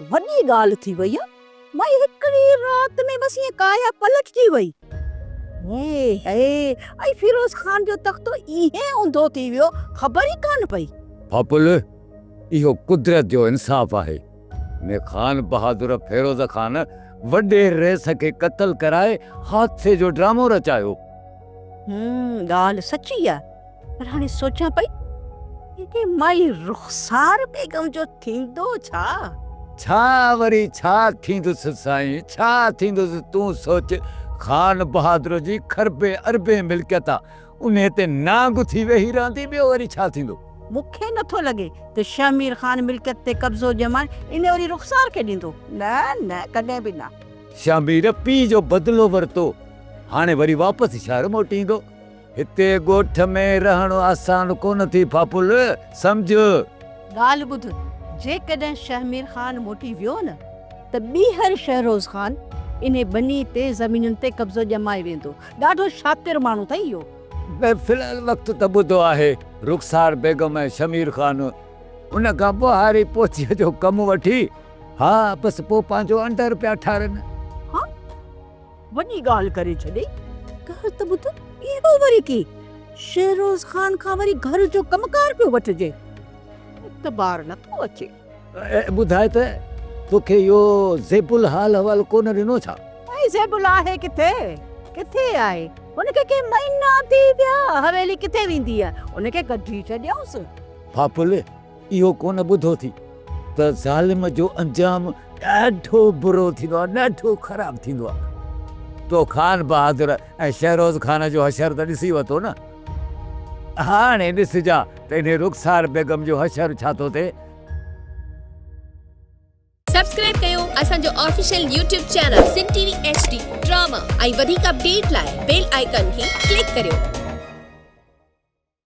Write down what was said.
वॾी ॻाल्हि थी वई आहे। माई हिकिड़ी राति में बस ईअं काया पलटजी वई। ऐं फिरोज खान जो तख़्तो ईअं ऊंधो थी वियो, ख़बर ई कान पई। पापुल, इहो कुदरत जो इंसाफ़ आहे। ने खान बहादुर फिरोज खान वॾे रईस खे क़त्ल कराए हादसे जो ड्रामो रचायो। ॻाल्हि सची आहे, पर हाणे सोचां पई कि माई रुखसार बेगम जो थींदो छा? छा वरी छा थींदुसि साईं, छा थींदुसि? तूं सोच, खान बहादुर जी खरबे अरबे मिल्कियत आहे, उन ते नांग थी वेही रहंदी, ॿियो वरी छा थींदो? मूंखे नथो लॻे त शमीर खान मिल्कियत ते कब्ज़ो ॼमाए इन वरी रुखसार खे ॾींदो। न कॾहिं बि न। शमीर पीउ जो बदिलो वरितो, हाणे वरी वापसि शहर मोटींदो। हिते ॻोठ में रहणो आसान कोन थी पापुल, सम्झ। ॻाल्हि ॿुध, जेकॾहिं शमीर खान मोटी वियो न त ॿीहर शहरोज़ खान इन बनी ते ज़मीनुनि ते कब्ज़ो ॼमाए वेंदो। ॾाढो शातिर माण्हू अथई इहो। फ़िलहाल वक़्तु त ॿुधो आहे, रुखसार बेगम ऐं शमीर खान उन खां पोइ हारी पोचीअ जो कमु वठी, हा बसि पोइ पंहिंजो अंडर पिया ठारनि। हा, वॾी ॻाल्हि करे छॾी। घर त ॿुध, इहो वरी की शहरोज़ खान खां वरी घर जो कमकार पियो वठिजे। इतबार नथो अचे। ॿुधाए त तोखे इहो ज़ेबुल हाल हवाल कोन ॾिनो छा? ऐं ज़ेबुल आहे किथे आहे? उनखे के महीना थी विया, हवेली किथे वेंदी आहे? उनखे कढी छॾियऊंसि। पापुल, इहो कोन ॿुधो थी त ज़ालिम जो अंजाम ॾाढो बुरो थींदो आहे, ॾाढो ख़राबु थींदो आहे। तो खान बहादुर ऐं शहरोज़ खान जो हशर त ॾिसी वरितो न, हाणे ॾिसजा त इन रुखसार बेगम जो हशर छा थो थिए। सब्सक्राइब कयो असांजो official YouTube channel Sindh TV HD drama ऐं वधीक अपडेट लाइ बेल आइकन खे क्लिक करियो।